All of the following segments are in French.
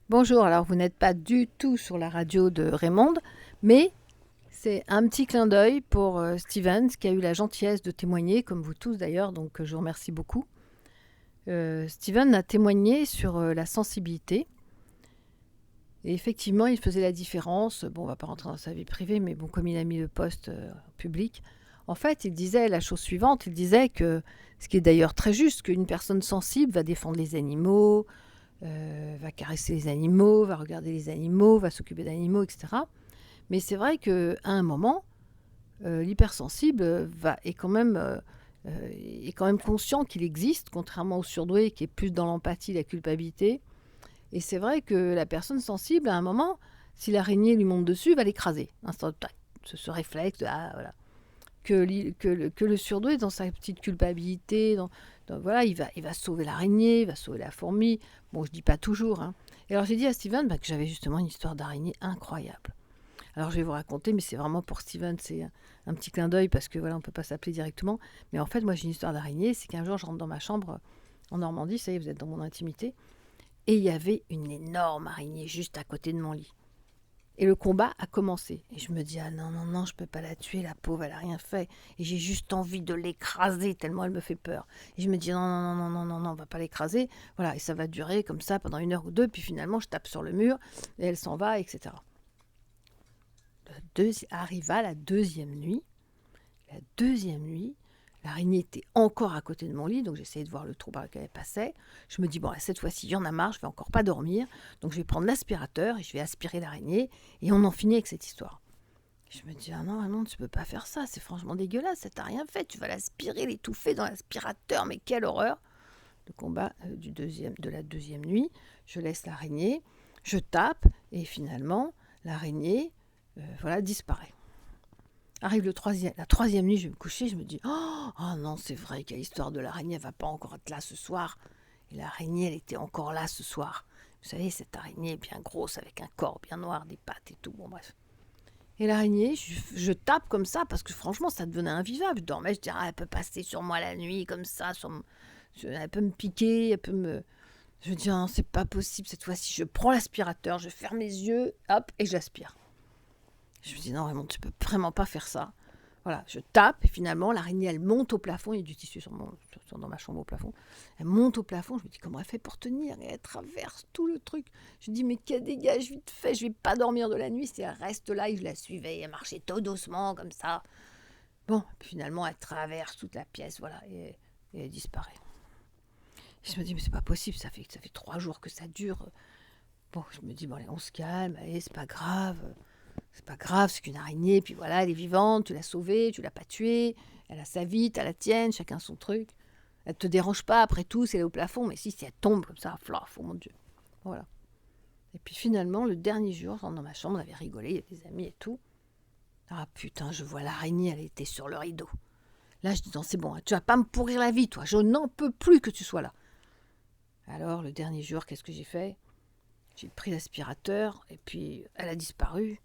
Bonjour, alors vous n'êtes pas du tout sur la radio de Raymond, mais c'est un petit clin d'œil pour Steven, qui a eu la gentillesse de témoigner, comme vous tous d'ailleurs, donc je vous remercie beaucoup. Steven a témoigné sur la sensibilité, et effectivement il faisait la différence. Bon, on va pas rentrer dans sa vie privée, mais bon, comme il a mis le post public, en fait il disait la chose suivante, il disait que, ce qui est d'ailleurs très juste, qu'une personne sensible va défendre les animaux, va caresser les animaux, va regarder les animaux, va s'occuper d'animaux, etc. Mais c'est vrai qu'à un moment, l'hypersensible est quand même conscient qu'il existe, contrairement au surdoué qui est plus dans l'empathie, la culpabilité. Et c'est vrai que la personne sensible, à un moment, si l'araignée lui monte dessus, va l'écraser. Ce réflexe, voilà. Que le surdoué, dans sa petite culpabilité, voilà, il va sauver l'araignée, il va sauver la fourmi. Bon, je dis pas toujours, hein. Et alors j'ai dit à Steven que j'avais justement une histoire d'araignée incroyable. Alors je vais vous raconter, mais c'est vraiment pour Steven, c'est un petit clin d'œil parce que voilà, on peut pas s'appeler directement. Mais en fait, moi j'ai une histoire d'araignée, c'est qu'un jour je rentre dans ma chambre en Normandie, ça y est, vous êtes dans mon intimité, et il y avait une énorme araignée juste à côté de mon lit. Et le combat a commencé. Et je me dis, ah non, non, non, je peux pas la tuer, la pauvre, elle a rien fait. Et j'ai juste envie de l'écraser tellement elle me fait peur. Et je me dis, non, non, non, non, non, non, non, on va pas l'écraser. Voilà, et ça va durer comme ça pendant 1 heure ou 2. Puis finalement, je tape sur le mur et elle s'en va, etc. Arriva la deuxième nuit. La deuxième nuit, l'araignée était encore à côté de mon lit, donc j'essayais de voir le trou par lequel elle passait. Je me dis, bon, là, cette fois-ci, il y en a marre, je vais encore pas dormir. Donc je vais prendre l'aspirateur et je vais aspirer l'araignée. Et on en finit avec cette histoire. Je me dis, ah non, Raymond, tu peux pas faire ça, c'est franchement dégueulasse, ça t'a rien fait, tu vas l'aspirer, l'étouffer dans l'aspirateur, mais quelle horreur. Le combat de la deuxième nuit, je laisse l'araignée, je tape, et finalement, l'araignée voilà, disparaît. Arrive la troisième nuit, je vais me coucher, je me dis, oh non, c'est vrai qu'il y a l'histoire de l'araignée, elle va pas encore être là ce soir. Et l'araignée, elle était encore là ce soir. Vous savez, cette araignée bien grosse, avec un corps bien noir, des pattes et tout, bon bref. Et l'araignée, je tape comme ça, parce que franchement, ça devenait invivable. Je dormais, je disais, ah, elle peut passer sur moi la nuit, comme ça, elle peut me piquer, elle peut me... Je me dis, ah, c'est pas possible, cette fois-ci, je prends l'aspirateur, je ferme les yeux, hop, et j'aspire. Je me dis, non, Raymond, tu peux vraiment pas faire ça. Voilà, je tape, et finalement, l'araignée, elle monte au plafond, il y a du tissu dans ma chambre au plafond. Elle monte au plafond, je me dis, comment elle fait pour tenir? Et elle traverse tout le truc. Je me dis, mais qu'elle dégage vite fait, je vais pas dormir de la nuit, si elle reste là, et je la suivais, elle marchait tout doucement, comme ça. Bon, puis finalement, elle traverse toute la pièce, voilà, et elle disparaît. Et je me dis, mais c'est pas possible, ça fait 3 jours que ça dure. Bon, je me dis, bon, allez, on se calme, allez, c'est pas grave. C'est pas grave, c'est qu'une araignée, puis voilà, elle est vivante, tu l'as sauvée, tu l'as pas tuée, elle a sa vie, t'as la tienne, chacun son truc. Elle te dérange pas, après tout, c'est elle est au plafond, mais si elle tombe comme ça, flaf, oh mon Dieu. Voilà. Et puis finalement, le dernier jour, je rentre dans ma chambre, on avait rigolé, il y avait des amis et tout. Ah putain, je vois l'araignée, elle était sur le rideau. Là, je dis, non, c'est bon, tu vas pas me pourrir la vie, toi, je n'en peux plus que tu sois là. Alors, le dernier jour, qu'est-ce que j'ai fait? J'ai pris l'aspirateur, et puis elle a disparu.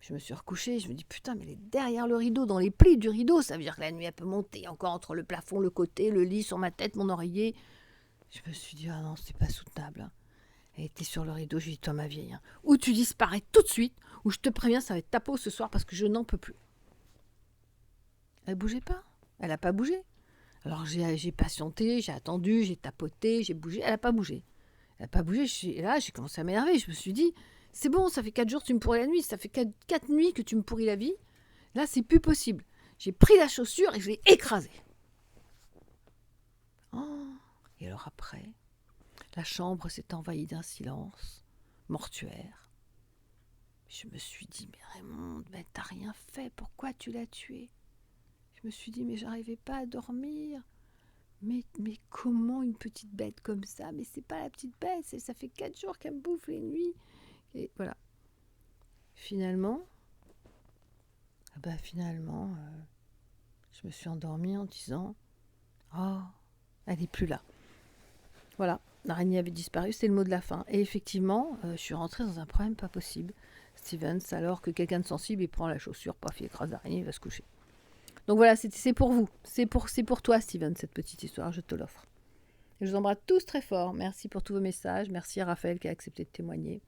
Je me suis recouchée, je me dis putain, mais elle est derrière le rideau, dans les plis du rideau, ça veut dire que la nuit elle peut monter encore entre le plafond, le côté, le lit, sur ma tête, mon oreiller. Je me suis dit, ah non, c'est pas soutenable, hein. Elle était sur le rideau, je lui ai dit, toi ma vieille, hein, ou tu disparais tout de suite, ou je te préviens, ça va être ta peau ce soir parce que je n'en peux plus. Elle bougeait pas, elle a pas bougé. Alors j'ai patienté, j'ai attendu, j'ai tapoté, j'ai bougé, elle a pas bougé. Elle a pas bougé, et là j'ai commencé à m'énerver, je me suis dit, c'est bon, ça fait 4 jours que tu me pourris la nuit, ça fait 4 nuits que tu me pourris la vie. Là, c'est plus possible. J'ai pris la chaussure et je l'ai écrasée. Oh. Et alors après, la chambre s'est envahie d'un silence mortuaire. Je me suis dit, mais Raymond, mais t'as rien fait, pourquoi tu l'as tué? Je me suis dit, mais j'arrivais pas à dormir. Mais comment une petite bête comme ça? Mais c'est pas la petite bête, ça fait 4 jours qu'elle me bouffe les nuits. Et voilà. Finalement, je me suis endormie en disant, oh, elle n'est plus là. Voilà, l'araignée avait disparu, c'était le mot de la fin. Et effectivement, je suis rentrée dans un problème pas possible. Stevens, alors que quelqu'un de sensible, il prend la chaussure, paf, il écrase l'araignée, il va se coucher. Donc voilà, c'est pour vous. C'est pour toi, Steven, cette petite histoire, je te l'offre. Et je vous embrasse tous très fort. Merci pour tous vos messages. Merci à Raphaël qui a accepté de témoigner.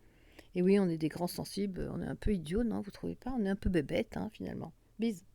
Et oui, on est des grands sensibles. On est un peu idiots, non? Vous trouvez pas? On est un peu bébêtes, hein, finalement. Bisous.